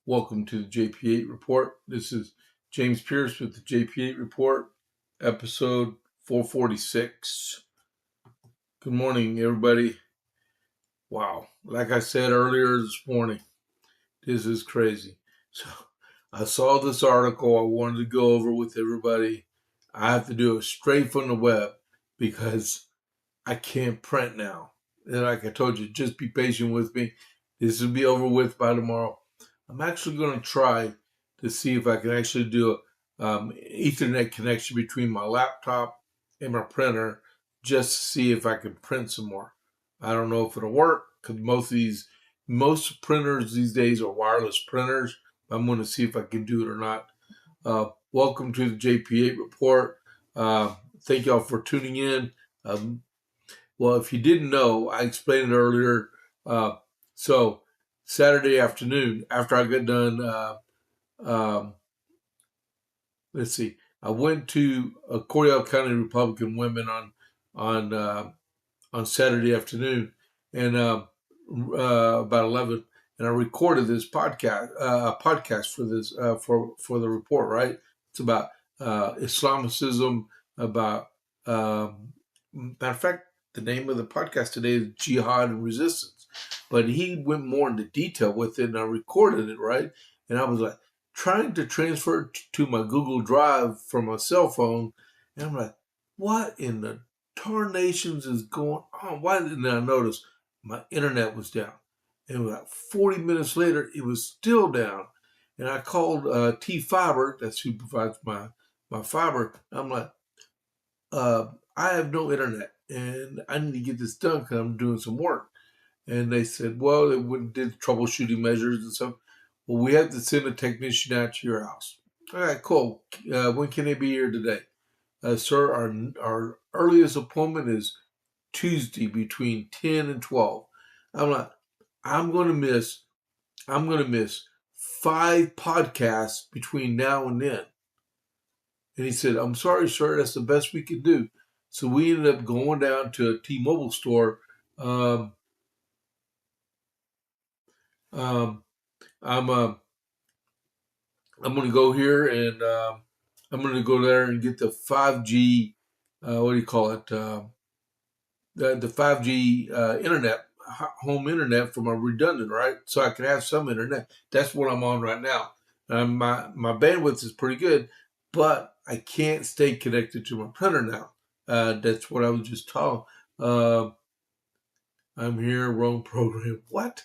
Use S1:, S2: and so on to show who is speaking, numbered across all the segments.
S1: Welcome to the JP8 Report. This is James Pierce with the JP8 Report, episode 446. Good morning, everybody. Wow, like I said earlier this morning, this is crazy. So I saw this article I wanted to go over with everybody. I have to do it straight from the web because I can't print now. And like I told you, just be patient with me. This will be over with by tomorrow. I'm actually going to try to see if I can actually do a Ethernet connection between my laptop and my printer just to see if I can print some more. I don't know if it'll work because most printers these days are wireless printers. I'm going to see if I can do it or not. Welcome to the JP8 Report. Thank y'all for tuning in. Well, if you didn't know, I explained it earlier. So Saturday afternoon, after I got done, I went to Cordell County Republican Women on Saturday afternoon, and about 11, and I recorded this podcast for this for the report. Right, it's about Islamicism. About matter of fact, the name of the podcast today is Jihad and Resistance. But he went more into detail with it, and I recorded it, right? And I was like trying to transfer it to my Google Drive from my cell phone, and I'm like, what in the tarnations is going on? Why didn't I notice my internet was down? And about 40 minutes later, it was still down. And I called T-Fiber, that's who provides my fiber. I'm like, I have no internet, and I need to get this done because I'm doing some work. And they said, well, they did troubleshooting measures and stuff. Well, we have to send a technician out to your house. All right, cool. When can they be here today? Sir, our earliest appointment is Tuesday between 10 and 12. I'm like, I'm going to miss 5 podcasts between now and then. And he said, I'm sorry, sir, that's the best we could do. So we ended up going down to a T-Mobile store. I'm going to go here and I'm going to go there and get the 5G, what do you call it? The 5G internet, home internet for my redundant, right? So I can have some internet. That's what I'm on right now. My bandwidth is pretty good, but I can't stay connected to my printer now. That's what I was just told. I'm here, wrong program. What?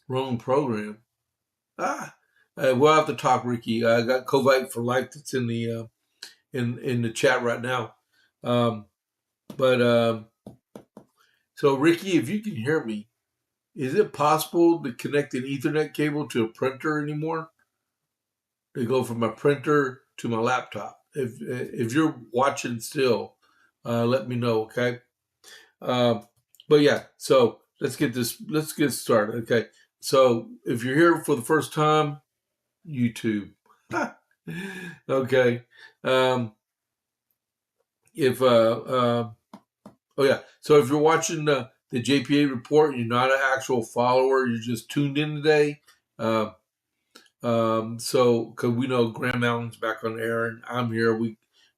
S1: Wrong program. We'll have to talk, Ricky. I got Covite for Life that's in the in the chat right now. So Ricky, if you can hear me, is it possible to connect an Ethernet cable to a printer anymore? To go from my printer to my laptop. If you're watching still, let me know, okay? But yeah, so let's get started, okay? So if you're here for the first time, YouTube. Okay. So if you're watching the JPA report and you're not an actual follower, you're just tuned in today. So because we know Graham Allen's back on air and I'm here,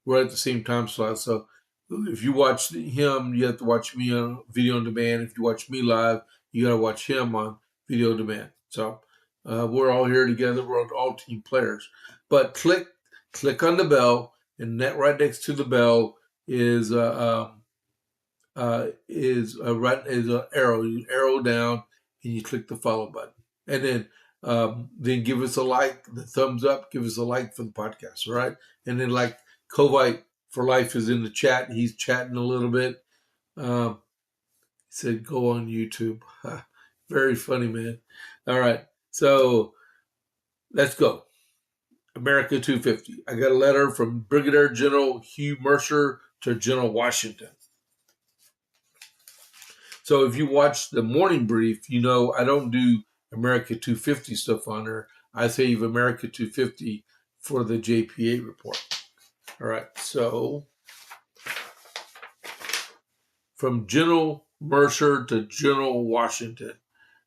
S1: we're at the same time slot. So if you watch him, you have to watch me on video on demand. If you watch me live, you got to watch him on video on demand. So we're all here together. We're all team players. But click on the bell, and that right next to the bell is an arrow. You arrow down, and you click the follow button, and then give us a like, the thumbs up. Give us a like for the podcast, all right? And then like Covite for Life is in the chat. He's chatting a little bit. He said, go on YouTube. Very funny, man. All right. So let's go. America 250. I got a letter from Brigadier General Hugh Mercer to General Washington. So if you watch the morning brief, you know I don't do America 250 stuff on there. I save America 250 for the JP8 report. All right. So from General Mercer to General Washington.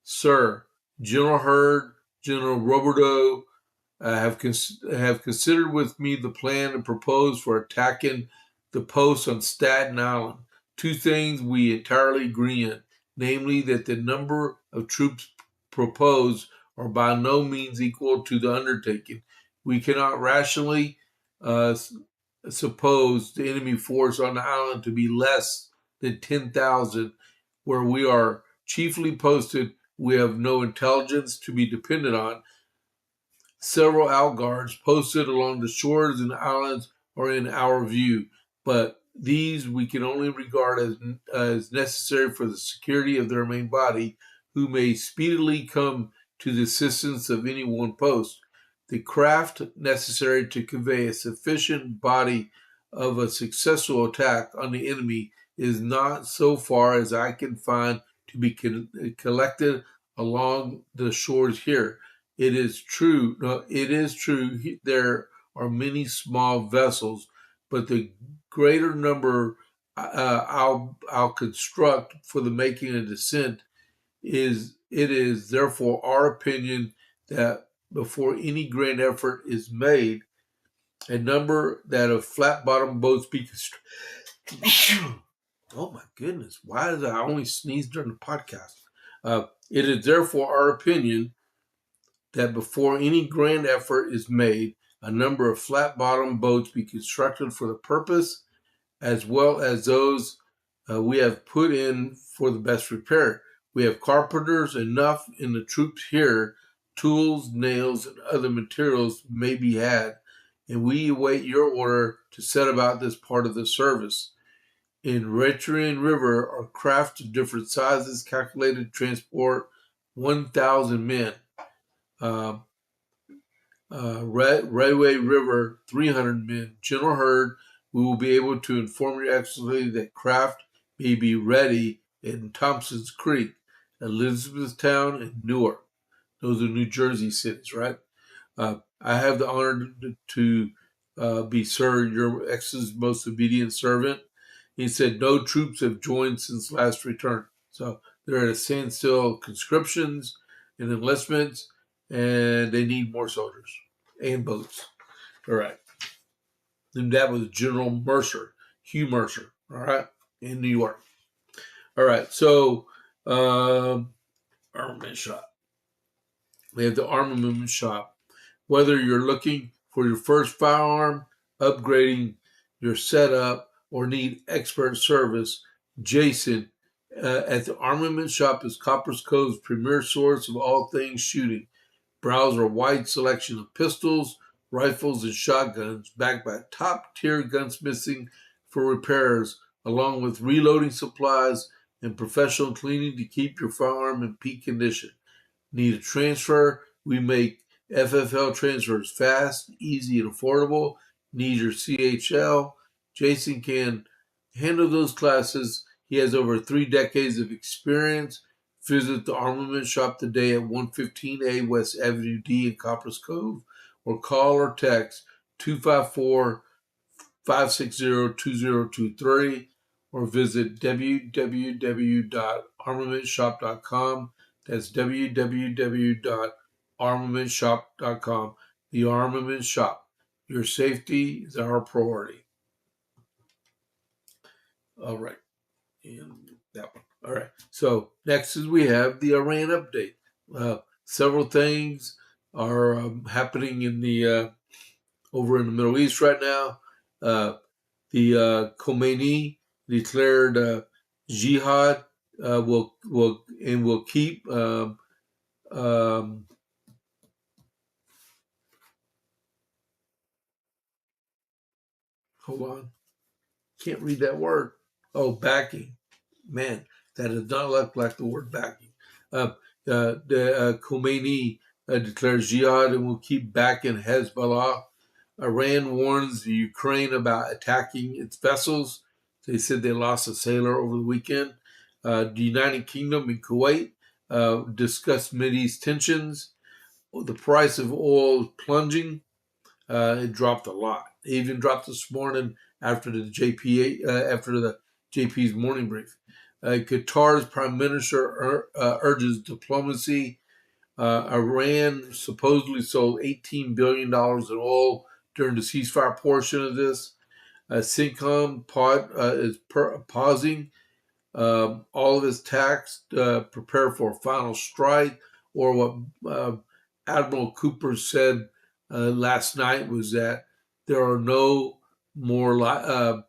S1: Sir, General Hurd General Roberto have considered with me the plan and proposed for attacking the posts on Staten Island. Two things we entirely agree on, namely that the number of troops proposed are by no means equal to the undertaking. We cannot rationally suppose the enemy force on the island to be less than 10,000, where we are chiefly posted. We have no intelligence to be dependent on. Several outguards posted along the shores and islands are in our view, but these we can only regard as necessary for the security of their main body, who may speedily come to the assistance of any one post. The craft necessary to convey a sufficient body of a successful attack on the enemy is not, so far as I can find, to be collected along the shores here. It is true. No, it is true. There are many small vessels, but the greater number I'll construct for the making a descent is. It is therefore our opinion that before any grand effort is made, a number that of flat-bottomed boats be constructed. Oh my goodness! Why did I only sneeze during the podcast? It is therefore our opinion that before any grand effort is made, a number of flat-bottomed boats be constructed for the purpose, as well as those we have put in for the best repair. We have carpenters enough in the troops here. Tools, nails, and other materials may be had, and we await your order to set about this part of the service. In Retrian River are crafts of different sizes calculated to transport 1,000 men. Railway River, 300 men. General Hurd, we will be able to inform your excellency that craft may be ready in Thompson's Creek, Elizabethtown, and Newark. Those are New Jersey cities, right? I have the honor to be, sir, your excellency's most obedient servant. He said no troops have joined since last return. So they're at a standstill, conscriptions and enlistments, and they need more soldiers and boats. All right. And that was General Mercer, Hugh Mercer, all right, in New York. All right. So, armament shop. We have the armament shop. Whether you're looking for your first firearm, upgrading your setup, or need expert service, Jason at the armament shop is Copper's Cove's premier source of all things shooting. Browse our wide selection of pistols, rifles, and shotguns, backed by top-tier gunsmithing for repairs, along with reloading supplies and professional cleaning to keep your firearm in peak condition. Need a transfer? We make FFL transfers fast, easy, and affordable. Need your CHL? Jason can handle those classes. He has over 3 decades of experience. Visit the armament shop today at 115A West Avenue D in Copper's Cove, or call or text 254-560-2023, or visit www.armamentshop.com. That's www.armamentshop.com. The Armament Shop. Your safety is our priority. All right. And that one. All right. So next is we have the Iran update. Several things are happening in the over in the Middle East right now. The Khomeini declared Jihad will keep hold on, can't read that word. Oh, backing. Man, that does not look like the word backing. The Khomeini declares jihad and will keep backing Hezbollah. Iran warns the Ukraine about attacking its vessels. They said they lost a sailor over the weekend. The United Kingdom and Kuwait discussed Mideast tensions. The price of oil is plunging. It dropped a lot. It even dropped this morning after the JP8 after the JP's morning brief. Qatar's prime minister urges diplomacy. Iran supposedly sold $18 billion in oil during the ceasefire portion of this. CENTCOM is pausing all of its attacks, prepare for a final strike, or what Admiral Cooper said last night was that there are no more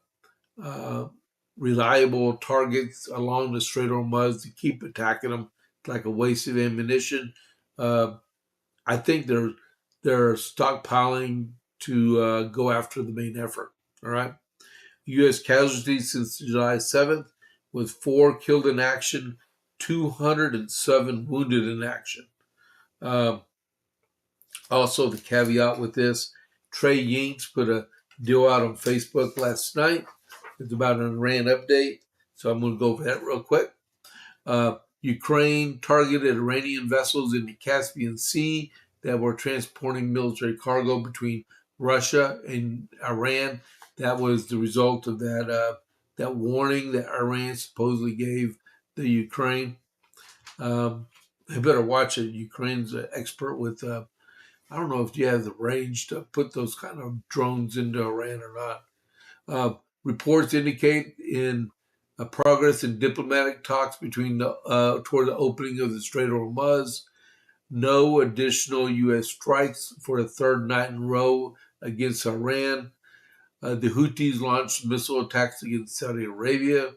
S1: reliable targets along the Strait of Hormuz to keep attacking them. It's like a waste of ammunition. I think they're stockpiling to go after the main effort. All right. U.S. casualties since July 7th, with 4 killed in action, 207 wounded in action. Also, the caveat with this, Trey Yinks put a deal out on Facebook last night. It's about an Iran update, so I'm going to go over that real quick. Ukraine targeted Iranian vessels in the Caspian Sea that were transporting military cargo between Russia and Iran. That was the result of that warning that Iran supposedly gave the Ukraine. They better watch it. Ukraine's an expert with, I don't know if you have the range to put those kind of drones into Iran or not. Reports indicate in progress in diplomatic talks between toward the opening of the Strait of Hormuz. No additional U.S. strikes for a third night in a row against Iran. The Houthis launched missile attacks against Saudi Arabia,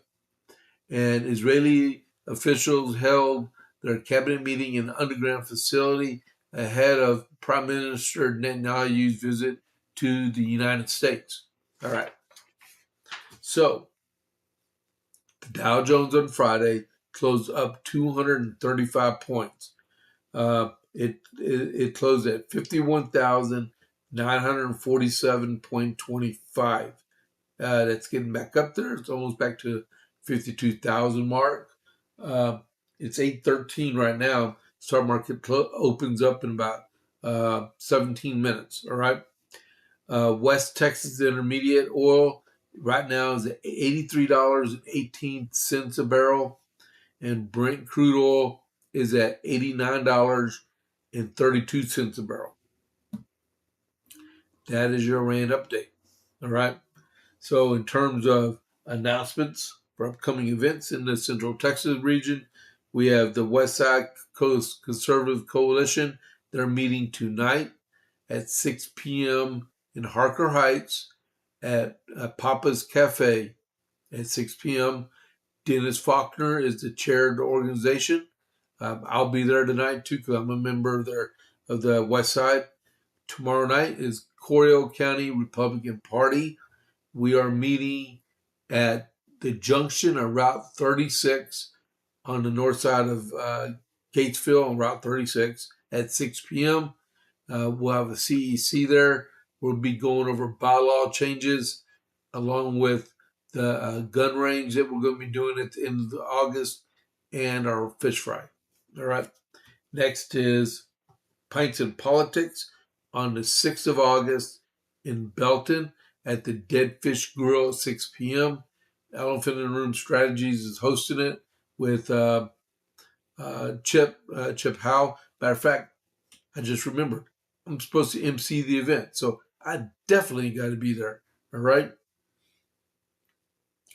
S1: and Israeli officials held their cabinet meeting in an underground facility ahead of Prime Minister Netanyahu's visit to the United States. All right. So, the Dow Jones on Friday closed up 235 points. It closed at 51,947.25. That's getting back up there. It's almost back to 52,000 mark. It's 8:13 right now. Stock market opens up in about 17 minutes. All right. West Texas Intermediate oil right now is at $83.18 a barrel, and Brent crude oil is at $89.32 a barrel. That is your Iran update. All right. So in terms of announcements for upcoming events in the Central Texas region, we have the West Side Coast Conservative Coalition. They're meeting tonight at 6 p.m. in Harker Heights at Papa's Cafe at 6 p.m. Dennis Faulkner is the chair of the organization. I'll be there tonight too because I'm a member of the West Side. Tomorrow night is Corio County Republican Party. We are meeting at the junction of Route 36 on the north side of Gatesville on Route 36 at 6 p.m. We'll have a CEC there. We'll be going over bylaw changes along with the gun range that we're going to be doing at the end of August and our fish fry. All right. Next is Pints and Politics on the 6th of August in Belton at the Dead Fish Grill at 6 p.m. Elephant in the Room Strategies is hosting it with Chip Howe. Matter of fact, I just remembered I'm supposed to MC the event, so I definitely got to be there. All right.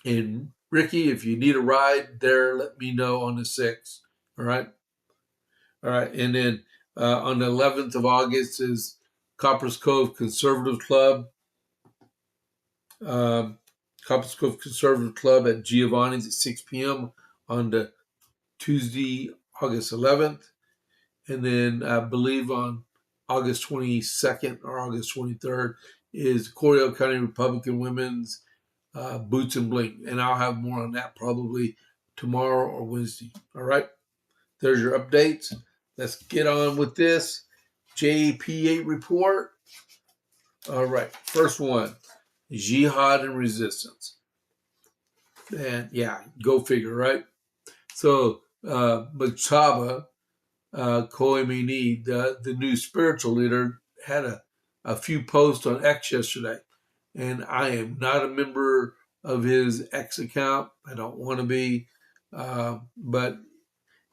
S1: And Ricky, if you need a ride there, let me know on the 6th. All right. All right. And then on the 11th of August is Coppers Cove Conservative Club. Coppers Cove Conservative Club at Giovanni's at 6 p.m. on the Tuesday, August 11th. And then I believe on August 22nd or August 23rd is Corio County Republican Women's Boots and Bling. And I'll have more on that probably tomorrow or Wednesday. All right. There's your updates. Let's get on with this JP8 report. All right. First one, Jihad and resistance. And yeah, go figure, right? So Machaba Khomeini, the new spiritual leader, had a few posts on X yesterday. And I am not a member of his X account. I don't want to be. But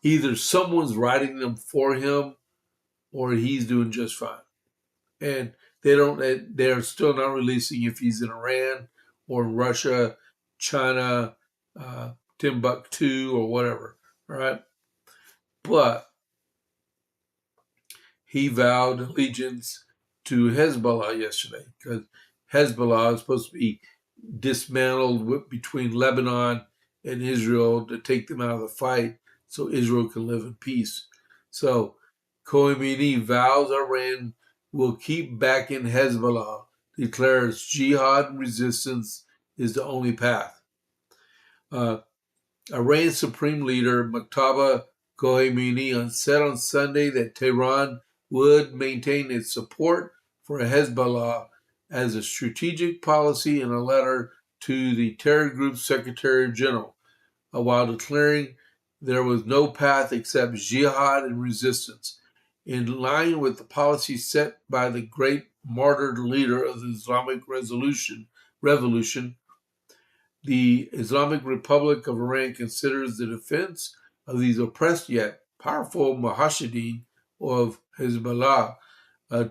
S1: either someone's writing them for him or he's doing just fine. And they're still not releasing if he's in Iran or in Russia, China, Timbuktu, or whatever. All right. But he vowed allegiance to Hezbollah yesterday because Hezbollah is supposed to be dismantled between Lebanon and Israel to take them out of the fight so Israel can live in peace. So Khomeini vows Iran will keep backing Hezbollah, declares jihad resistance is the only path. Iran's supreme leader Muqtada Khomeini said on Sunday that Tehran would maintain its support for Hezbollah as a strategic policy in a letter to the terror group's Secretary General, while declaring there was no path except jihad and resistance, in line with the policy set by the great martyred leader of the Islamic revolution. The Islamic Republic of Iran considers the defense of these oppressed yet powerful Mujahideen of Hezbollah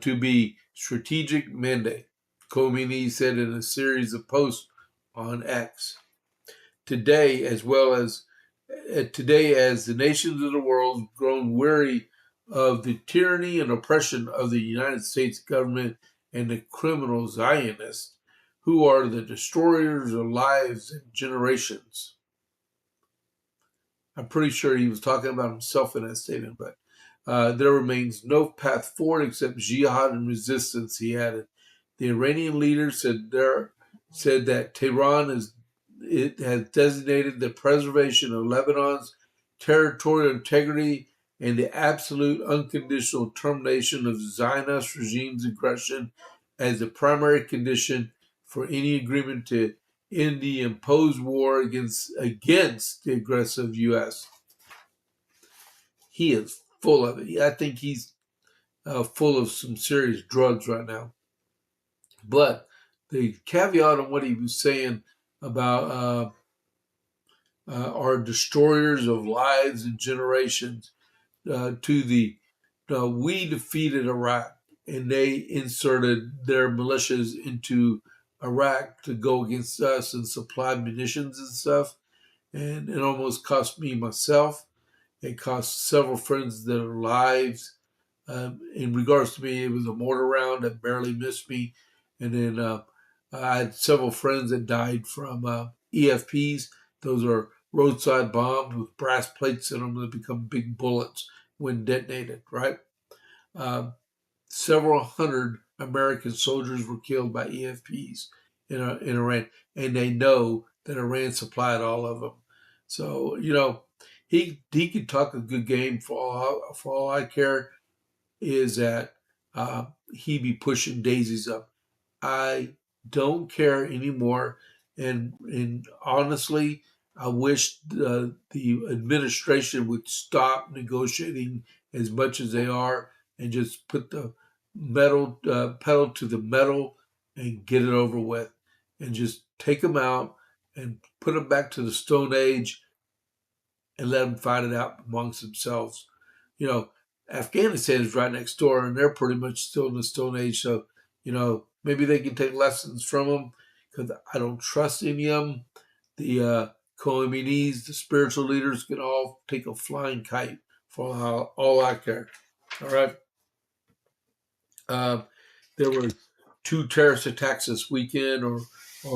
S1: to be strategic mandate, Khomeini said in a series of posts on X. Today, as the nations of the world have grown weary of the tyranny and oppression of the United States government and the criminal Zionists, who are the destroyers of lives and generations. I'm pretty sure he was talking about himself in that statement, but there remains no path forward except jihad and resistance, he added. The Iranian leader said that Tehran has designated the preservation of Lebanon's territorial integrity and the absolute unconditional termination of Zionist regime's aggression as the primary condition for any agreement to end the imposed war against the aggressive U.S. He is full of it. I think he's full of some serious drugs right now. But the caveat on what he was saying about our destroyers of lives and generations we defeated Iraq, and they inserted their militias into Iraq to go against us and supply munitions and stuff. And it almost cost me myself. It cost several friends their lives. In regards to me, it was a mortar round that barely missed me. And then I had several friends that died from EFPs. Those are roadside bombs with brass plates in them that become big bullets when detonated, right? Several hundred American soldiers were killed by EFPs in Iran, and they know that Iran supplied all of them. So, he could talk a good game for all I care is that he be pushing daisies up. I don't care anymore, and honestly, I wish the administration would stop negotiating as much as they are and just put the pedal to the metal and get it over with, and just take them out and put them back to the Stone Age and let them fight it out amongst themselves. Afghanistan is right next door, and they're pretty much still in the Stone Age. So, maybe they can take lessons from them, because I don't trust any of them. The Khomeinis, the spiritual leaders, can all take a flying kite for all I care. All right. There were 2 terrorist attacks this weekend, or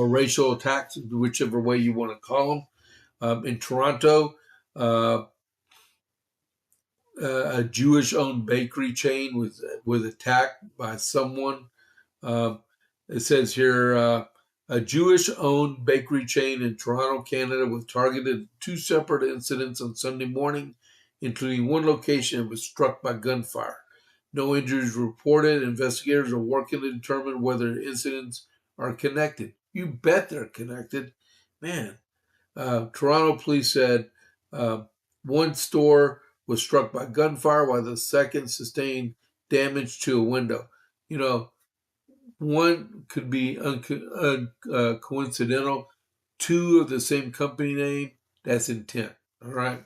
S1: racial attacks, whichever way you want to call them. In Toronto, a Jewish-owned bakery chain was attacked by someone. It says here, a Jewish-owned bakery chain in Toronto, Canada, was targeted in 2 separate incidents on Sunday morning, including one location that was struck by gunfire. No injuries were reported. Investigators are working to determine whether the incidents are connected. You bet they're connected. Man, Toronto police said one store was struck by gunfire while the second sustained damage to a window. One could be coincidental. 2 of the same company name, that's intent. All right.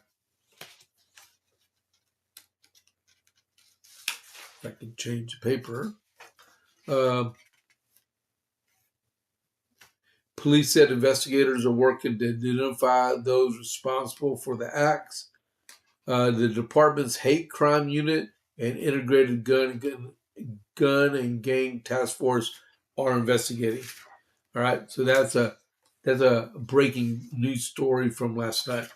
S1: I can change the paper. Police said investigators are working to identify those responsible for the acts. The department's hate crime unit and integrated gun and gang task force are investigating. All right, so that's a breaking news story from last night.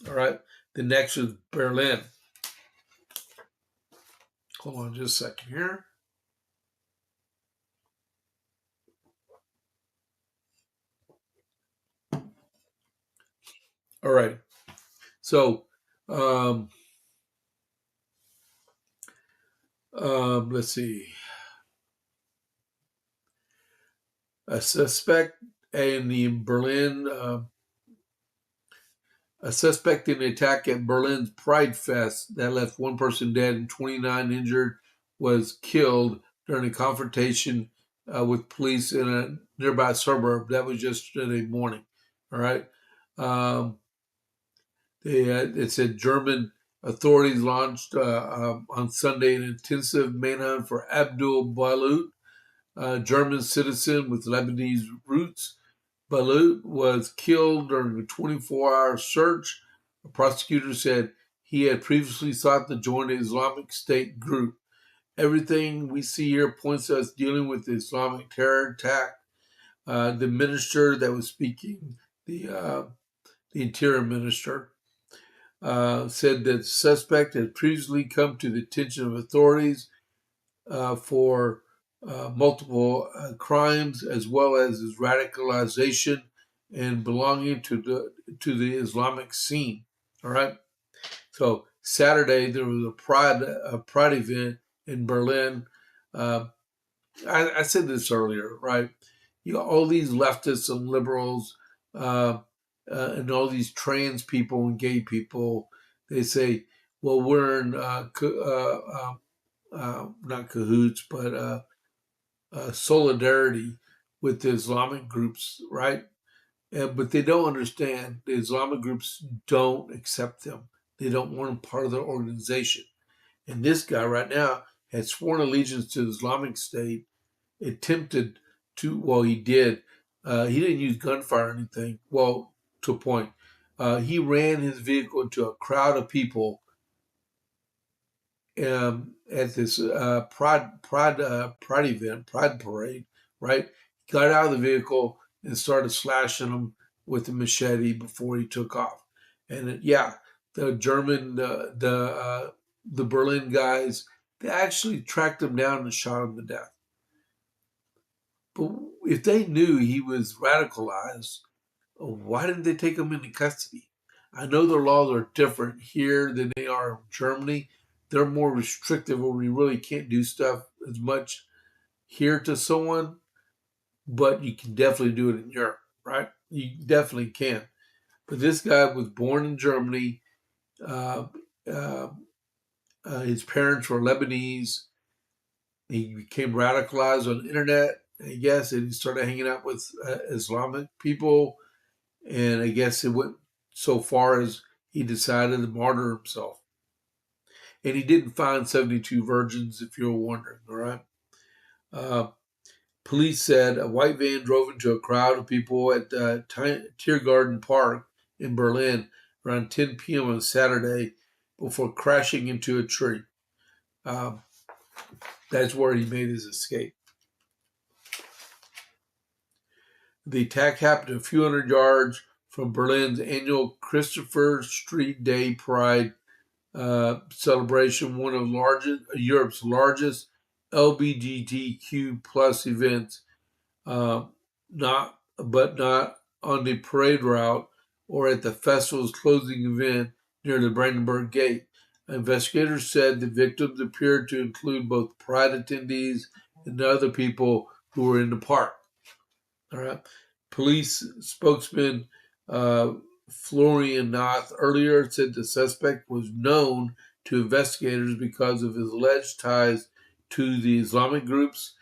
S1: All right, the next is Berlin. Hold on just a second here. All right, so let's see. A suspect in the Berlin. A suspect in the attack at Berlin's Pride Fest that left one person dead and 29 injured was killed during a confrontation with police in a nearby suburb. That was yesterday morning. All right. It said German authorities launched on Sunday an intensive manhunt for Abdul Balut, a German citizen with Lebanese roots. Balut was killed during a 24-hour search. A prosecutor said he had previously sought to join the Islamic State group. Everything we see here points to us dealing with the Islamic terror attack. The minister that was speaking, the interior minister, said that the suspect had previously come to the attention of authorities for multiple crimes, as well as his radicalization and belonging to the Islamic scene. All right. So Saturday there was a pride event in Berlin. I said this earlier, right? You got all these leftists and liberals, and all these trans people and gay people. They say, "Well, we're in not cahoots, but solidarity with the Islamic groups, right?" But they don't understand the Islamic groups don't accept them. They don't want them part of their organization. And this guy right now had sworn allegiance to the Islamic State, attempted to, well, he did. He didn't use gunfire or anything. Well, to a point. He ran his vehicle into a crowd of people at this pride event, pride parade, right? He got out of the vehicle and started slashing them with a machete before he took off. And the German, the Berlin guys, they actually tracked him down and shot him to death. But if they knew he was radicalized, why didn't they take him into custody? I know their laws are different here than they are in Germany. They're more restrictive where you really can't do stuff as much here to someone, but you can definitely do it in Europe, right? You definitely can. But this guy was born in Germany. Uh, uh, his parents were Lebanese. He became radicalized on the internet, I guess, and he started hanging out with Islamic people. And I guess it went so far as he decided to martyr himself. And he didn't find 72 virgins, if you're wondering, all right? Police said a white van drove into a crowd of people at Tiergarten Park in Berlin around 10 p.m. on Saturday before crashing into a tree. That's where he made his escape. The attack happened a few hundred yards from Berlin's annual Christopher Street Day Pride celebration, one of Europe's largest LGBTQ plus events, not on the parade route or at the festival's closing event near the Brandenburg Gate. Investigators said the victims appeared to include both pride attendees and other people who were in the park. All right. Police spokesman Florian Nath earlier said the suspect was known to investigators because of his alleged ties to the Islamic groups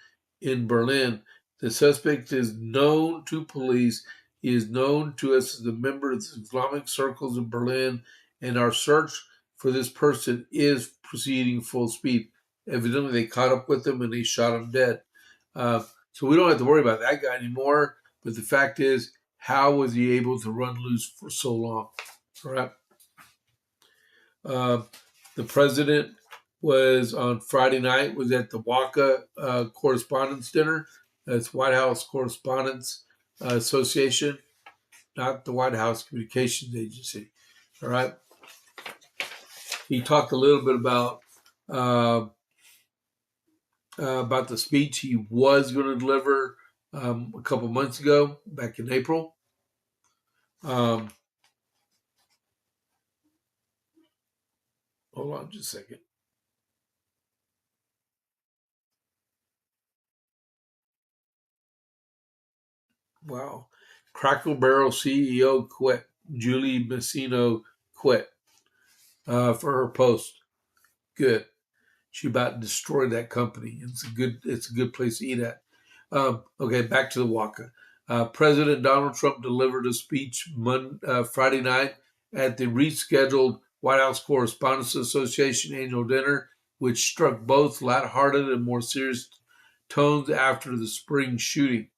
S1: in Berlin. The suspect is known to police. He is known to us as a member of the Islamic circles in Berlin, and our search for this person is proceeding full speed. evidently they caught up with him and they shot him dead. So we don't have to worry about that guy anymore. But the fact is, how was he able to run loose for so long? Right? The president was on Friday night was at the WACA Correspondents' Dinner. That's White House Correspondents Association, not the White House Communications Agency. All right. He talked a little bit about the speech he was going to deliver a couple months ago, back in April. Hold on just a second. Wow. Cracker Barrel CEO quit. Julie Messino quit for her post. Good. She about destroyed that company. It's a good place to eat at. Okay, back to the WACA. President Donald Trump delivered a speech Friday night at the rescheduled White House Correspondents Association annual dinner, which struck both lighthearted and more serious tones after the spring shooting.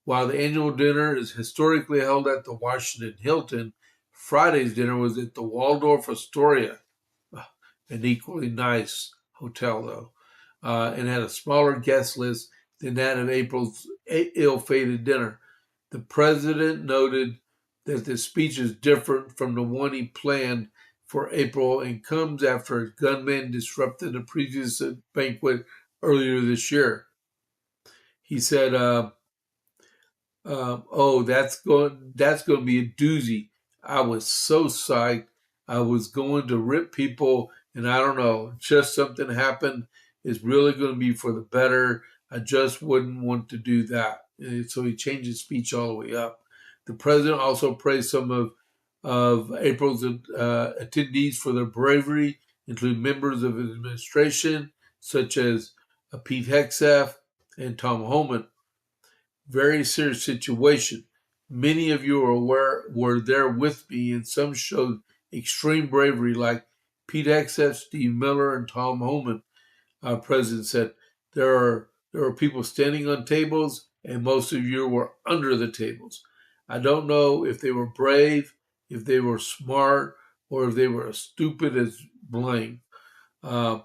S1: While the annual dinner is historically held at the Washington Hilton, Friday's dinner was at the Waldorf Astoria, an equally nice hotel, though, and had a smaller guest list than that of April's ill-fated dinner. The president noted that the speech is different from the one he planned for April and comes after a gunman disrupted a previous banquet earlier this year. He said, "Oh, that's going to be a doozy. I was so psyched. I was going to rip people, and I don't know, just something happened. It's really going to be for the better. I just wouldn't want to do that." And so he changed his speech all the way up. The president also praised some of April's attendees for their bravery, including members of his administration, such as Pete Hegseth and Tom Homan. Very serious situation. Many of you were there with me, and some showed extreme bravery, like Pete Hegseth, Steve Miller, and Tom Homan. Our president said there are people standing on tables, and most of you were under the tables. I don't know if they were brave, if they were smart, or if they were as stupid as blame. The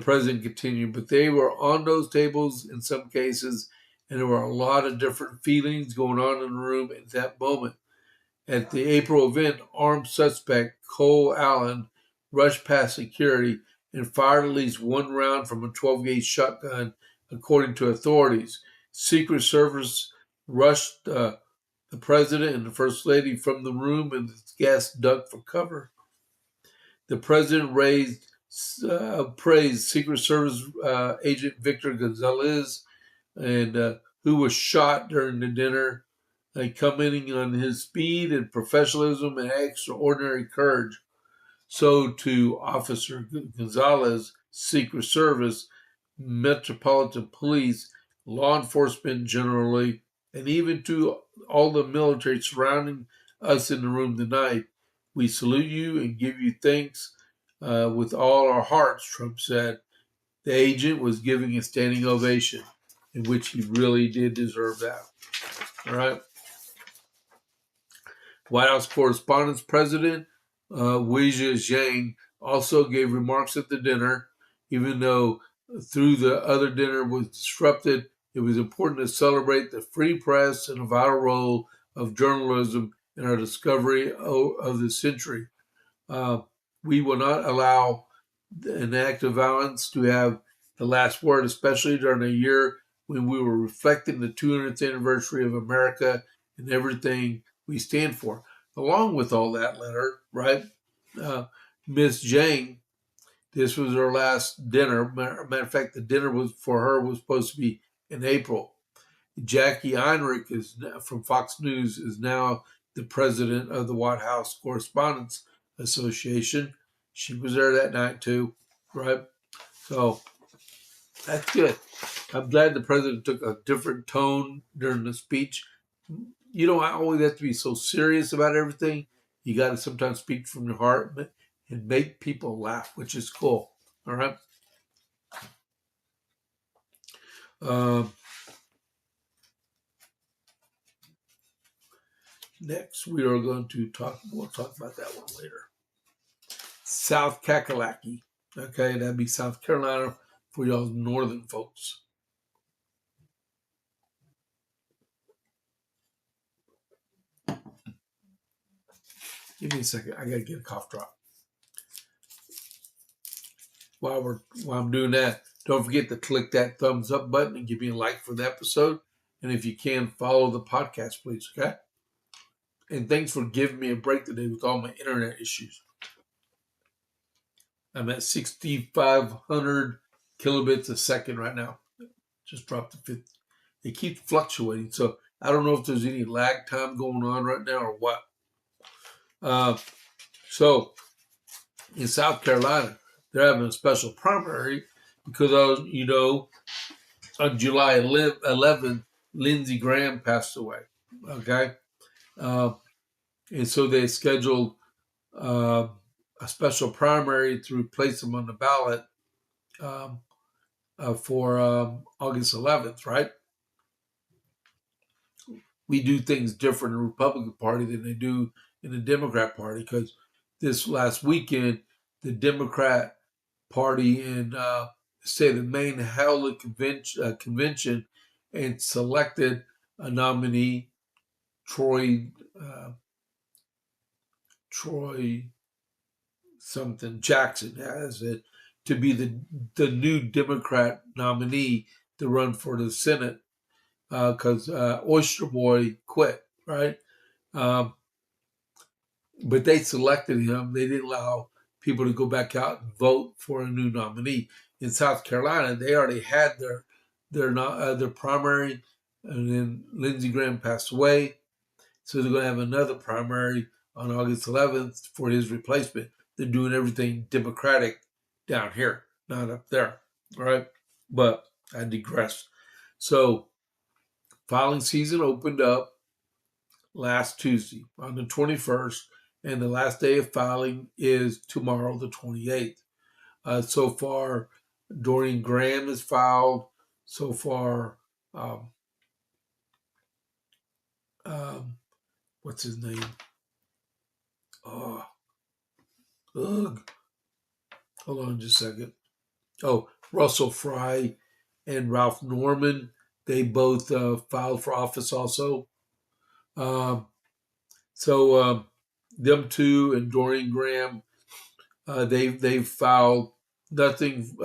S1: president continued, but they were on those tables in some cases, and there were a lot of different feelings going on in the room at that moment. At the April event, armed suspect Cole Allen rushed past security and fired at least one round from a 12-gauge shotgun, according to authorities. Secret Service rushed the president and the First Lady from the room, and the guests ducked for cover. The president praised Secret Service agent Victor Gonzalez, and who was shot during the dinner, commenting on his speed and professionalism and extraordinary courage. So to Officer Gonzalez, Secret Service, Metropolitan Police, law enforcement generally, and even to all the military surrounding us in the room tonight, we salute you and give you thanks with all our hearts, Trump said. The agent was giving a standing ovation, in which he really did deserve that. All right. White House Correspondents President Weijia Zhang also gave remarks at the dinner. Even though through the other dinner was disrupted, it was important to celebrate the free press and the vital role of journalism in our discovery of the century. We will not allow an act of violence to have the last word, especially during a year when we were reflecting the 200th anniversary of America and everything we stand for. Along with all that letter, right, Miss Jane, this was her last dinner. Matter of fact, the dinner was for her was supposed to be in April. Jackie Heinrich from Fox News is now the president of the White House Correspondents Association. She was there that night too, right? So that's good. I'm glad the president took a different tone during the speech. You don't always have to be so serious about everything. You got to sometimes speak from your heart and make people laugh, which is cool. All right. Next, we are going to we'll talk about that one later. South Kakalaki. Okay, that'd be South Carolina for y'all northern folks. Give me a second. I gotta get a cough drop. While I'm doing that, don't forget to click that thumbs up button and give me a like for the episode. And if you can, follow the podcast, please. Okay. And thanks for giving me a break today with all my internet issues. I'm at 6,500 kilobits a second right now. Just dropped to 50. It keeps fluctuating, so I don't know if there's any lag time going on right now or what. So in South Carolina, they're having a special primary because, on July 11th, Lindsey Graham passed away. Okay. And so they scheduled a special primary to replace him on the ballot for August 11th, right? We do things different in the Republican Party than they do in the Democrat Party because this last weekend, the Democrat Party in the state of Maine held a convention and selected a nominee, Troy something Jackson has it, to be the new Democrat nominee to run for the Senate because Oyster Boy quit, right? But they selected him. They didn't allow people to go back out and vote for a new nominee. In South Carolina, they already had their primary, and then Lindsey Graham passed away, so they're going to have another primary on August 11th for his replacement. They're doing everything Democratic down here, not up there, right? But I digress. So filing season opened up last Tuesday on the 21st, and the last day of filing is tomorrow, the 28th. So far, Dorian Graham has filed. So far, what's his name? Oh, ugh. Hold on just a second. Oh, Russell Fry and Ralph Norman, they both filed for office also. So them two and Dorian Graham, they've filed nothing.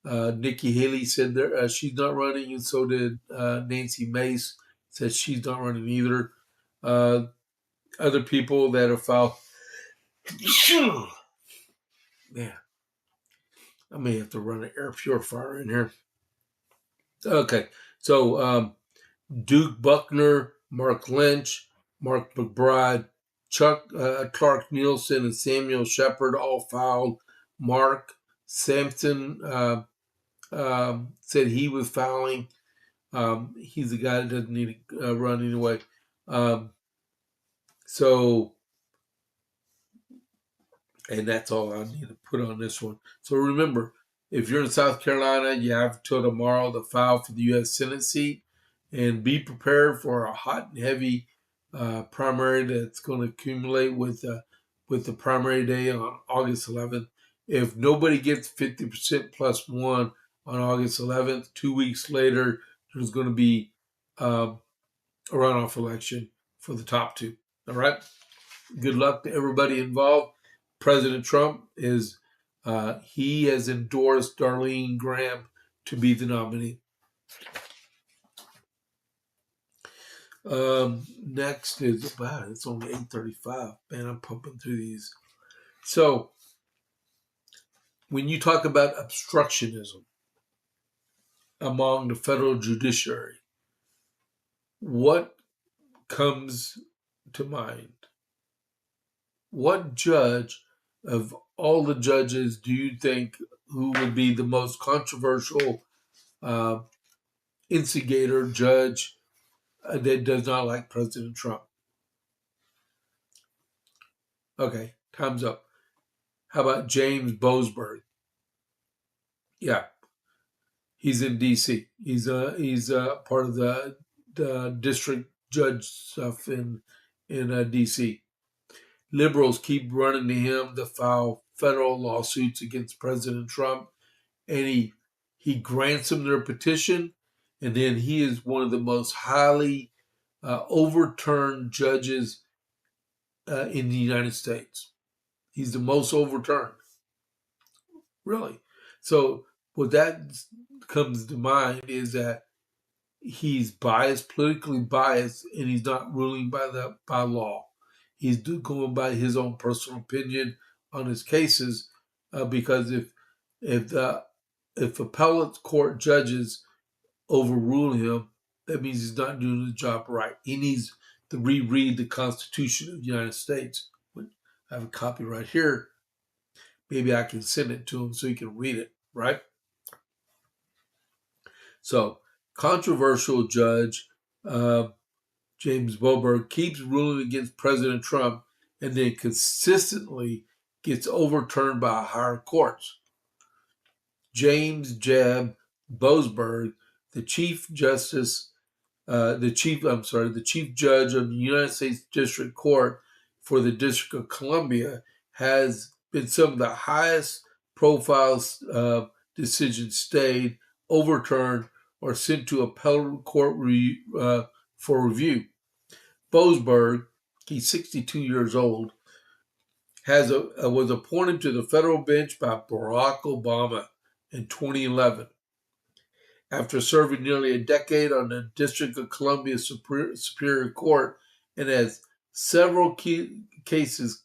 S1: Nikki Haley said she's not running, and so did Nancy Mace said she's not running either. Other people that have filed, man, I may have to run an air purifier in here. Okay, so Duke Buckner, Mark Lynch, Mark McBride, Clark Nielsen, and Samuel Shepard all filed. Mark Sampson said he was filing. He's the guy that doesn't need to run anyway. And that's all I need to put on this one. So remember, if you're in South Carolina, you have till tomorrow to file for the U.S. Senate seat, and be prepared for a hot and heavy primary that's going to accumulate with the primary day on August 11th. If nobody gets 50% plus one on August 11th, 2 weeks later, there's going to be a runoff election for the top two. All right. Good luck to everybody involved. President Trump he has endorsed Darlene Graham to be the nominee. Next is, wow, it's only 8:35. Man, I'm pumping through these. So when you talk about obstructionism among the federal judiciary, what comes to mind? What judge of all the judges do you think who would be the most controversial instigator judge that does not like President Trump? Okay, time's up. How about James Boasberg? Yeah. He's in D.C. He's part of the district judge stuff in D.C. Liberals keep running to him to file federal lawsuits against President Trump, and he grants them their petition, and then he is one of the most highly overturned judges in the United States. He's the most overturned, really. So what that comes to mind is that he's biased, politically biased, and he's not ruling by law. He's going by his own personal opinion on his cases, because if appellate court judges overrule him, that means he's not doing the job right. He needs to reread the Constitution of the United States. I have a copy right here. Maybe I can send it to him so he can read it, right? So, controversial judge James Boberg keeps ruling against President Trump and then consistently gets overturned by higher courts. James Jeb Boasberg, the chief judge of the United States District Court for the District of Columbia, has been some of the highest profile decisions stayed, overturned, or sent to appellate court for review. Boasberg, he's 62 years old, was appointed to the federal bench by Barack Obama in 2011. After serving nearly a decade on the District of Columbia Superior Court and has several key cases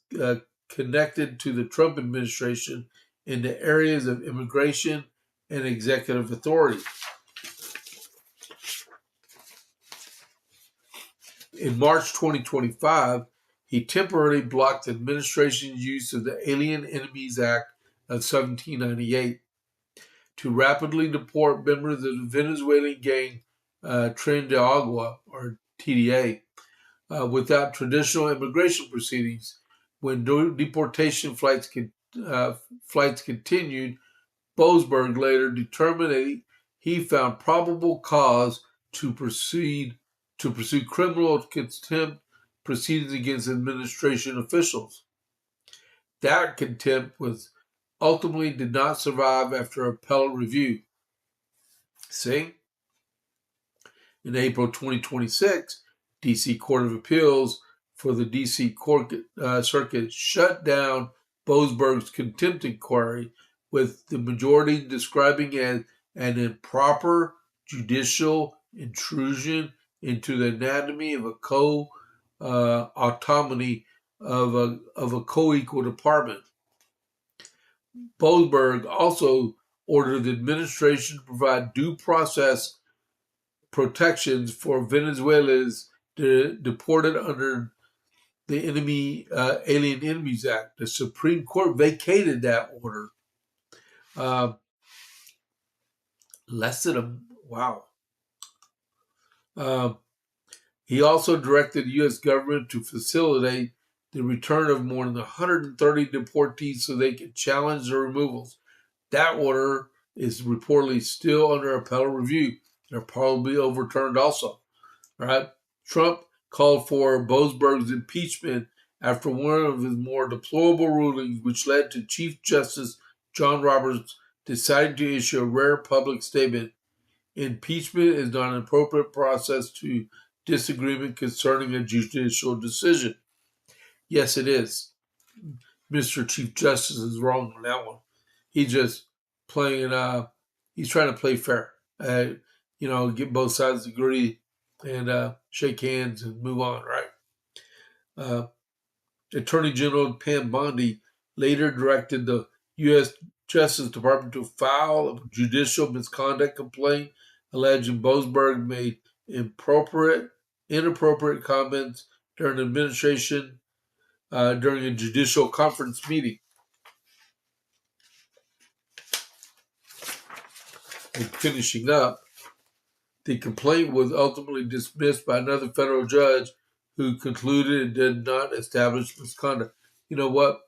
S1: connected to the Trump administration in the areas of immigration and executive authority. In March 2025, he temporarily blocked the administration's use of the Alien Enemies Act of 1798 to rapidly deport members of the Venezuelan gang Tren de Agua, or TDA, without traditional immigration proceedings. When deportation flights continued, Boasberg later determined that he found probable cause to pursue criminal contempt proceedings against administration officials. That contempt was ultimately did not survive after appellate review. See? In April 2026, D.C. Court of Appeals for the D.C. Court Circuit shut down Boasberg's contempt inquiry, with the majority describing it as an improper judicial intrusion into the anatomy of autonomy of a co-equal department. Boasberg also ordered the administration to provide due process protections for Venezuelans deported under the Alien Enemies Act. The Supreme Court vacated that order. He also directed the U.S. government to facilitate the return of more than 130 deportees so they could challenge their removals. That order is reportedly still under appellate review. They're probably overturned also. All right. Trump called for Boasberg's impeachment after one of his more deplorable rulings, which led to Chief Justice John Roberts deciding to issue a rare public statement. Impeachment is not an appropriate process to disagreement concerning a judicial decision. Yes, it is. Mr. Chief Justice is wrong on that one. He's just playing, he's trying to play fair. Get both sides to agree and shake hands and move on, right? Attorney General Pam Bondi later directed the U.S. Justice Department to file a judicial misconduct complaint alleging Boasberg made inappropriate comments during administration during a judicial conference meeting. And finishing up, the complaint was ultimately dismissed by another federal judge who concluded it did not establish misconduct. You know what?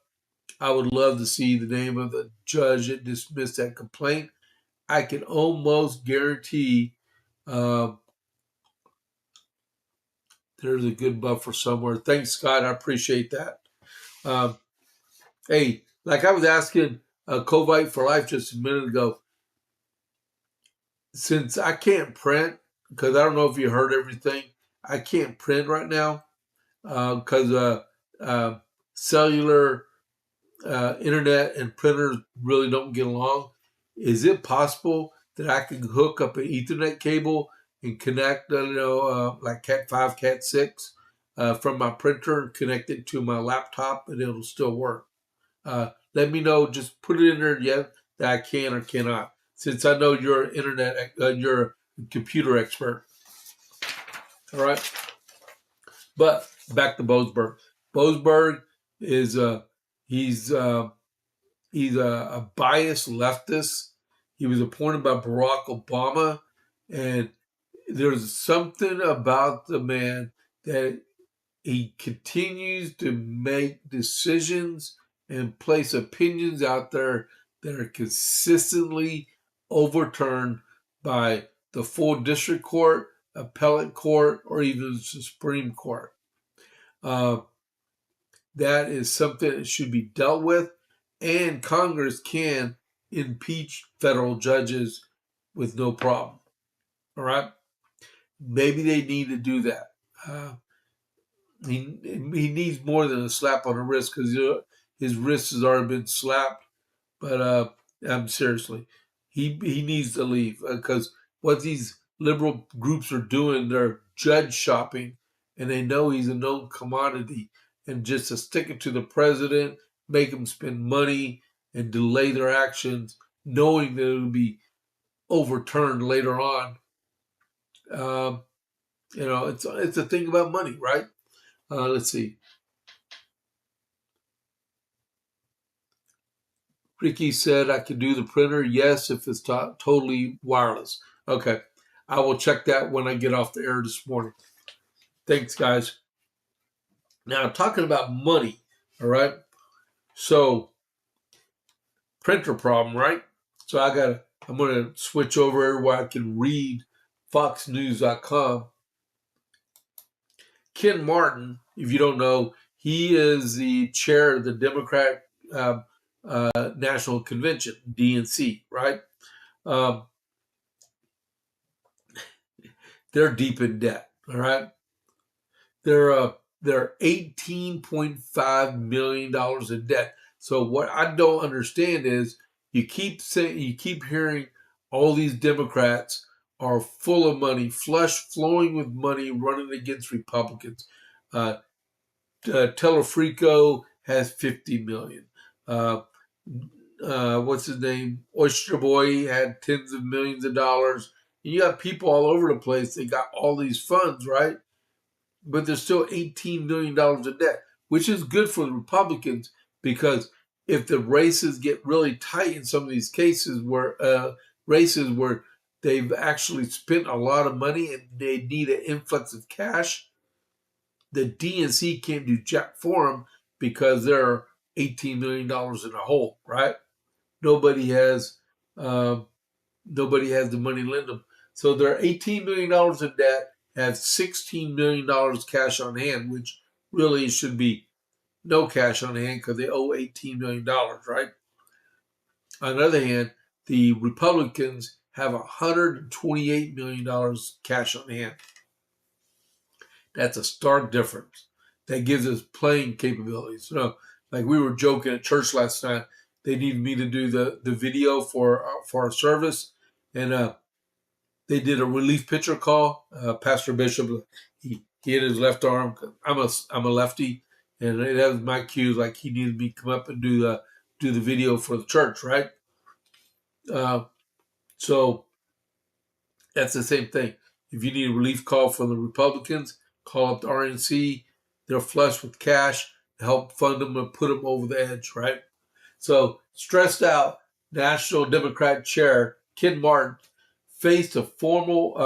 S1: I would love to see the name of the judge that dismissed that complaint. I can almost guarantee there's a good buffer somewhere. Thanks, Scott. I appreciate that. Um, hey, like I was asking Covite for Life just a minute ago, since I can't print, because I don't know if you heard everything, I can't print right now because cellular internet and printers really don't get along. Is it possible that I could hook up an Ethernet cable and connect, like Cat 5, Cat 6 from my printer and connect it to my laptop and it'll still work? Let me know. Just put it in there yet that I can or cannot. Since I know you're an you're a computer expert. All right. But back to Boasberg. Boasberg is he's a biased leftist. He was appointed by Barack Obama, and there's something about the man that he continues to make decisions and place opinions out there that are consistently overturned by the full district court, appellate court, or even the Supreme Court. Uh, that is something that should be dealt with, and Congress can impeach federal judges with no problem. All right? Maybe they need to do that. He needs more than a slap on the wrist because his wrist has already been slapped. But seriously, he needs to leave because what these liberal groups are doing, they're judge shopping, and they know he's a known commodity. And just to stick it to the president, make him spend money and delay their actions, knowing that it'll be overturned later on. It's a thing about money, right? Let's see. Ricky said I could do the printer. Yes, if it's totally wireless. Okay. I will check that when I get off the air this morning. Thanks, guys. Now, talking about money, all right? So, printer problem, right? So, I'm going to switch over where I can read foxnews.com. Ken Martin, if you don't know, he is the chair of the Democrat National Convention, DNC, right? They're deep in debt, all right? They're $18.5 million in debt. So what I don't understand is you keep hearing all these Democrats are full of money, flush flowing with money, running against Republicans. Telefrico has $50 million. What's his name? Oyster Boy had tens of millions of dollars. And you got people all over the place. They got all these funds, right? But there's still $18 million in debt, which is good for the Republicans because if the races get really tight in some of these cases where they've actually spent a lot of money and they need an influx of cash, the DNC can't do jack for them because they're $18 million in a hole, right? Nobody has the money to lend them. So they're $18 million in debt, have $16 million cash on hand, which really should be no cash on hand because they owe $18 million, right? On the other hand, the Republicans have $128 million cash on hand. That's a stark difference. That gives us playing capabilities. Like we were joking at church last night, they needed me to do the video for our service, and they did a relief pitcher call. Pastor Bishop, he hit his left arm. I'm a lefty, and that was my cue. Like he needed me to come up and do the video for the church, right? So that's the same thing. If you need a relief call from the Republicans, call up the RNC. They're flush with cash to help fund them and put them over the edge, right? So stressed out National Democrat Chair Ken Martin faced a formal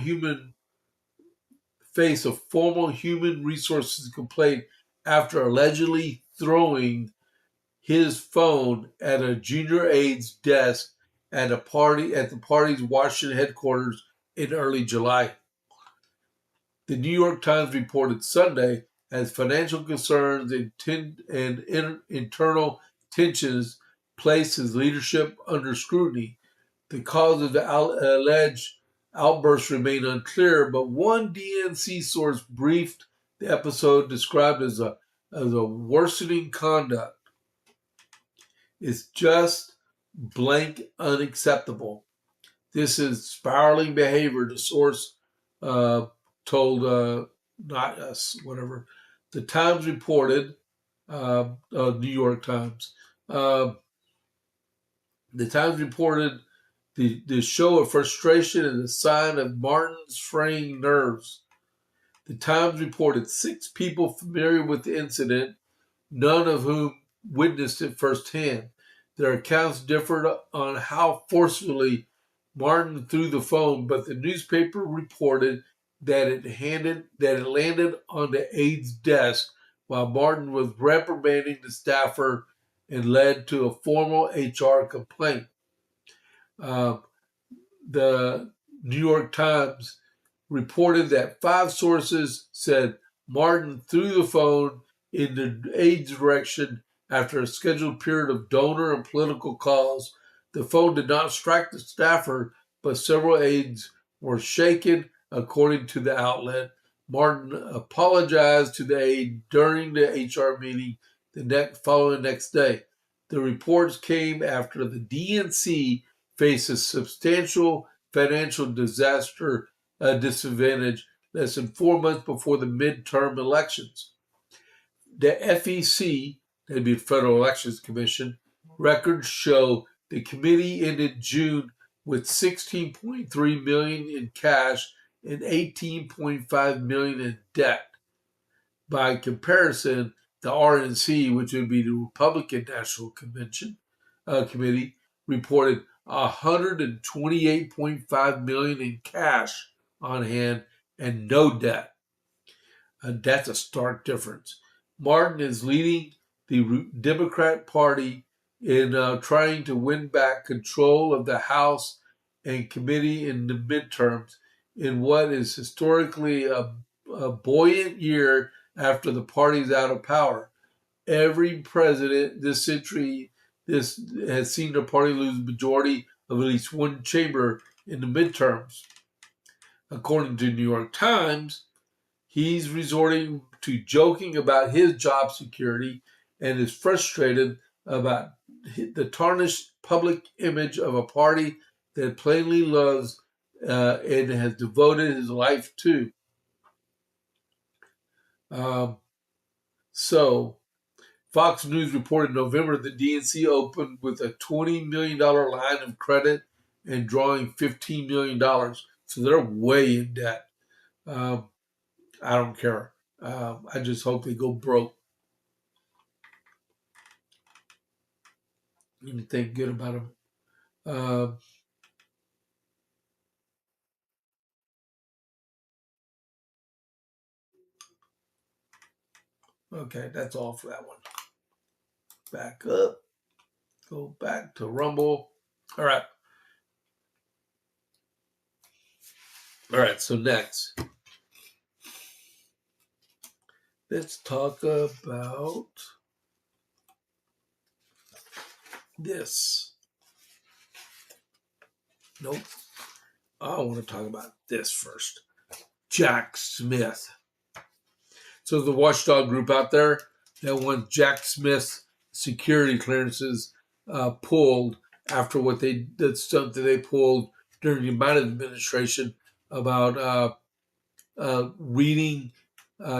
S1: human resources complaint after allegedly throwing his phone at a junior aide's desk at the party's Washington headquarters in early July. The New York Times reported Sunday as financial concerns and internal tensions placed his leadership under scrutiny. The cause of the alleged outburst remained unclear, but one DNC source briefed the episode described as a worsening conduct. It's just blank unacceptable. This is spiraling behavior, the source told not us, whatever. The Times reported, New York Times. The Times reported the show of frustration is a sign of Martin's fraying nerves. The Times reported 6 people familiar with the incident, none of whom witnessed it firsthand. Their accounts differed on how forcefully Martin threw the phone, but the newspaper reported that it landed on the aide's desk while Martin was reprimanding the staffer and led to a formal HR complaint. The New York Times reported that 5 sources said Martin threw the phone in the aide's direction after a scheduled period of donor and political calls. The phone did not strike the staffer, but several aides were shaken, according to the outlet. Martin apologized to the aide during the HR meeting following the next day. The reports came after the DNC faced a substantial financial disadvantage less than 4 months before the midterm elections. The FEC, that'd be the Federal Elections Commission, records show the committee ended June with $16.3 million in cash and $18.5 million in debt. By comparison, the RNC, which would be the Republican National Convention Committee, reported $128.5 million in cash on hand and no debt. That's a stark difference. Martin is leading the Democrat Party in trying to win back control of the House and committee in the midterms in what is historically a buoyant year after the party's out of power. Every president this century has seen the party lose the majority of at least one chamber in the midterms. According to the New York Times, he's resorting to joking about his job security and is frustrated about the tarnished public image of a party that plainly loves and has devoted his life to. So, Fox News reported in November the DNC opened with a $20 million line of credit and drawing $15 million. So they're way in debt. I don't care. I just hope they go broke. You can think good about them. Okay, that's all for that one. Back up. Go back to Rumble. All right. All right, so next. Let's talk about this. Nope. I want to talk about this first. Jack Smith. So the watchdog group out there that wants Jack Smith's security clearances pulled after the stunt that they pulled during the Biden administration about reading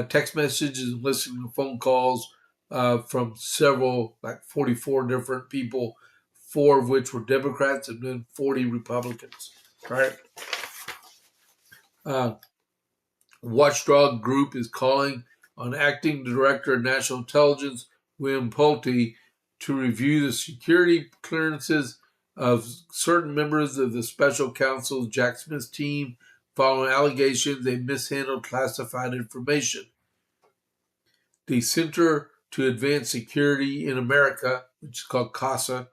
S1: text messages and listening to phone calls from several, like 44 different people, 4 of which were Democrats and then 40 Republicans. Right? Watchdog group is calling on Acting Director of National Intelligence William Pulte to review the security clearances of certain members of the special counsel Jack Smith's team following allegations they mishandled classified information. The Center to Advance Security in America, which is called CASA,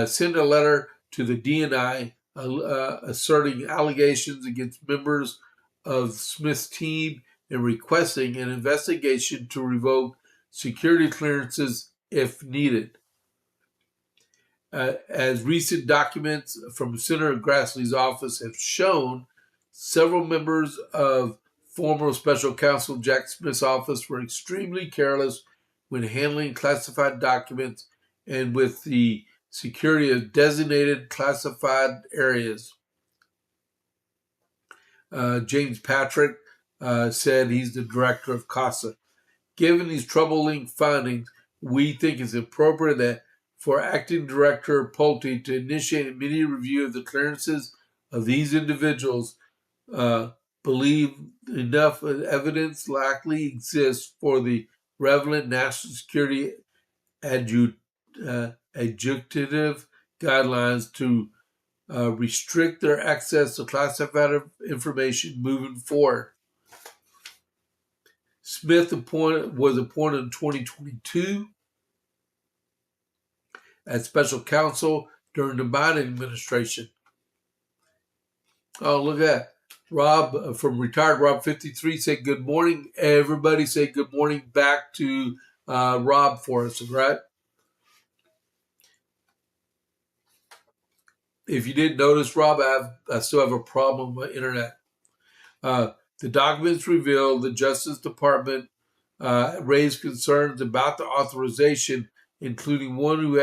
S1: sent a letter to the DNI, asserting allegations against members of Smith's team and requesting an investigation to revoke security clearances if needed. As recent documents from Senator Grassley's office have shown, several members of former special counsel Jack Smith's office were extremely careless when handling classified documents and with the security of designated classified areas. James Patrick said he's the director of CASA. Given these troubling findings, we think it's appropriate that for Acting Director Pulte to initiate an immediate review of the clearances of these individuals, believe enough evidence likely exists for the relevant national security adjudicative guidelines to restrict their access to classified information moving forward. Smith was appointed in 2022 as special counsel during the Biden administration. Oh, look at that. Rob, from retired Rob 53, said good morning. Everybody say good morning back to Rob for us, right? If you didn't notice, Rob, I still have a problem with my internet. The documents reveal the Justice Department raised concerns about the authorization, including one who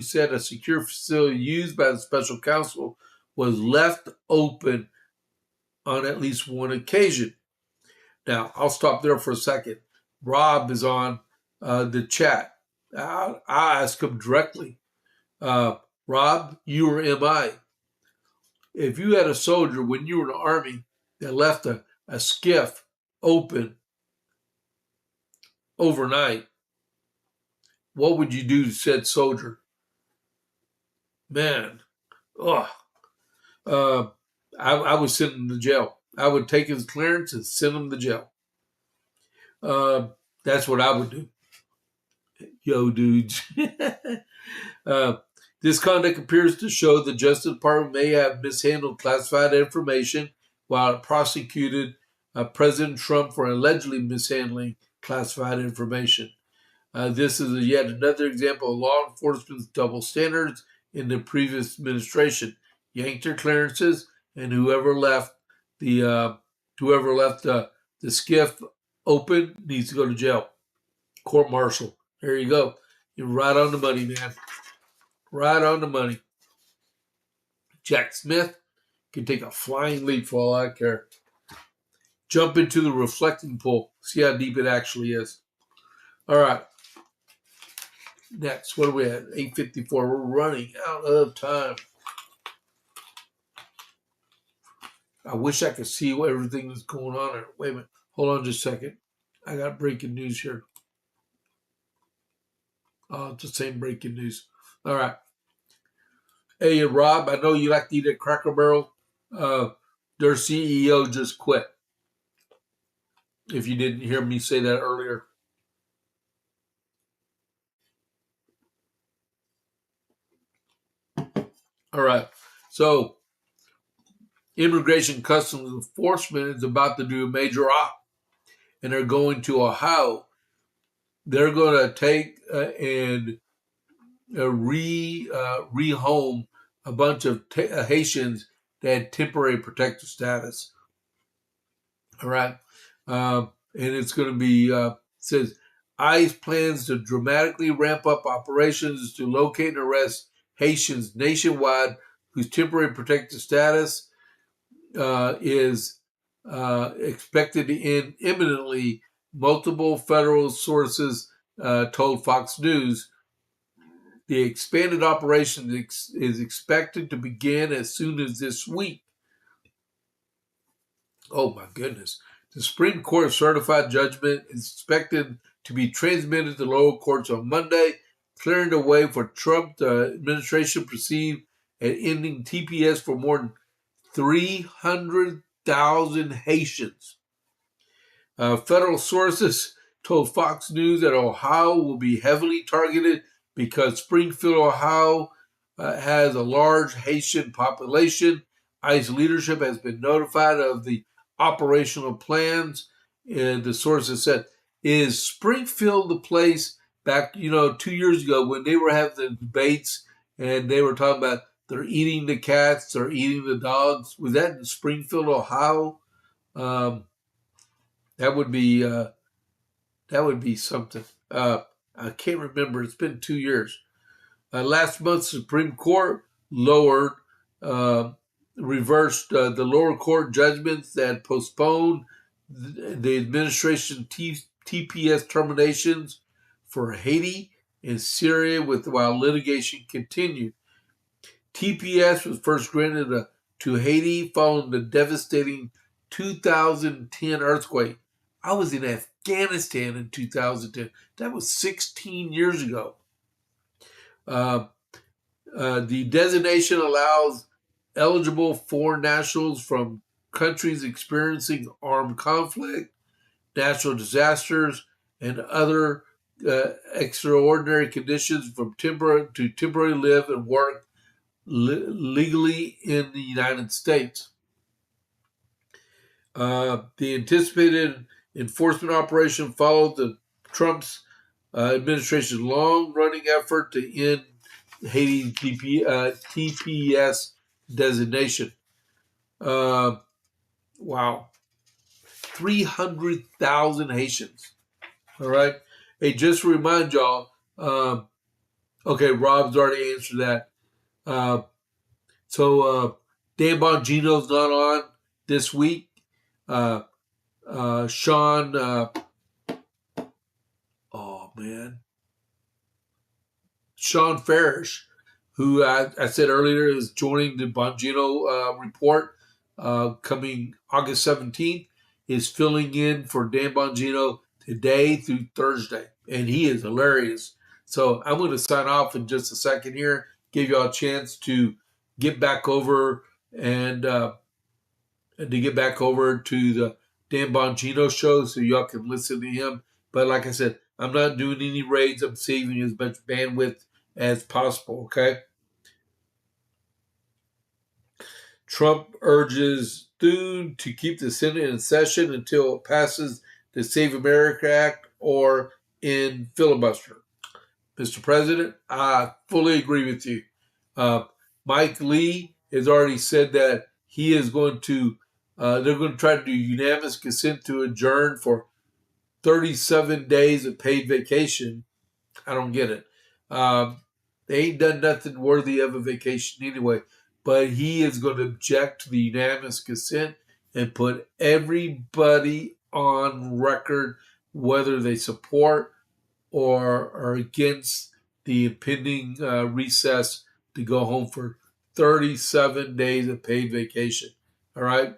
S1: said a secure facility used by the special counsel was left open on at least one occasion. Now, I'll stop there for a second. Rob is on the chat. I'll ask him directly. Rob, you or MI? If you had a soldier when you were in the Army that left a skiff open overnight, what would you do to said soldier? Man, I would send him to jail. I would take his clearance and send him to jail. That's what I would do. Yo, dudes. This conduct appears to show the Justice Department may have mishandled classified information while it prosecuted President Trump for allegedly mishandling classified information. This is yet another example of law enforcement's double standards in the previous administration. Yanked their clearances, and whoever left the skiff open needs to go to jail. Court-martial. There you go. You're right on the money, man. Right on the money. Jack Smith can take a flying leap for all I care. Jump into the reflecting pool. See how deep it actually is. All right. Next, what are we at? 8:54. We're running out of time. I wish I could see what everything that's going on. Wait a minute. Hold on just a second. I got breaking news here. It's the same breaking news. All right. Hey, Rob, I know you like to eat at Cracker Barrel. Their CEO just quit. If you didn't hear me say that earlier. All right. So, Immigration Customs Enforcement is about to do a major op. And they're going to Ohio. They're going to take and rehome a bunch of Haitians that had temporary protective status. All right. And it's going to be, says, ICE plans to dramatically ramp up operations to locate and arrest Haitians nationwide whose temporary protective status is expected to end imminently, multiple federal sources told Fox News. The expanded operation is expected to begin as soon as this week. Oh my goodness. The Supreme Court certified judgment is expected to be transmitted to lower courts on Monday, clearing the way for Trump administration proceed at ending TPS for more than 300,000 Haitians. Federal sources told Fox News that Ohio will be heavily targeted because Springfield, Ohio has a large Haitian population. ICE leadership has been notified of the operational plans. And the sources said, is Springfield the place back, 2 years ago when they were having the debates and they were talking about they're eating the cats, they're eating the dogs? Was that in Springfield, Ohio? Um, that would be something. I can't remember. It's been 2 years. Last month, Supreme Court reversed the lower court judgments that postponed the administration TPS terminations for Haiti and Syria while litigation continued. TPS was first granted to Haiti following the devastating 2010 earthquake. I was in Afghanistan in 2010. That was 16 years ago. The designation allows eligible foreign nationals from countries experiencing armed conflict, natural disasters, and other extraordinary conditions to temporarily live and work legally in the United States. The anticipated enforcement operation followed the Trump's administration's long-running effort to end Haiti TPS designation. Wow. 300,000 Haitians. All right. Hey, just to remind y'all, okay, Rob's already answered that. So Dan Bongino's not on this week. Sean, Sean Farish, who I said earlier is joining the Bongino report coming August 17th, is filling in for Dan Bongino today through Thursday. And he is hilarious. So I'm going to sign off in just a second here, give y'all a chance to get back over and to get back over to the Dan Bongino show so y'all can listen to him. But like I said, I'm not doing any raids. I'm saving as much bandwidth as possible, okay? Trump urges Thune to keep the Senate in session until it passes the Save America Act or in filibuster. Mr. President, I fully agree with you. Mike Lee has already said that he is going to, they're going to try to do unanimous consent to adjourn for 37 days of paid vacation. I don't get it. They ain't done nothing worthy of a vacation anyway. But he is going to object to the unanimous consent and put everybody on record whether they support or are against the impending recess to go home for 37 days of paid vacation. All right.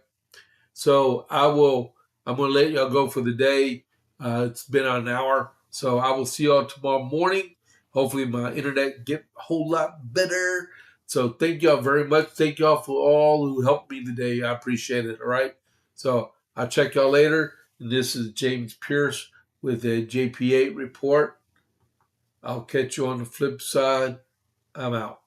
S1: So I'm going to let y'all go for the day. It's been an hour. So I will see y'all tomorrow morning. Hopefully my internet get a whole lot better. So thank y'all very much. Thank y'all for all who helped me today. I appreciate it. All right. So I'll check y'all later. And this is James Pierce with a JP8 report. I'll catch you on the flip side. I'm out.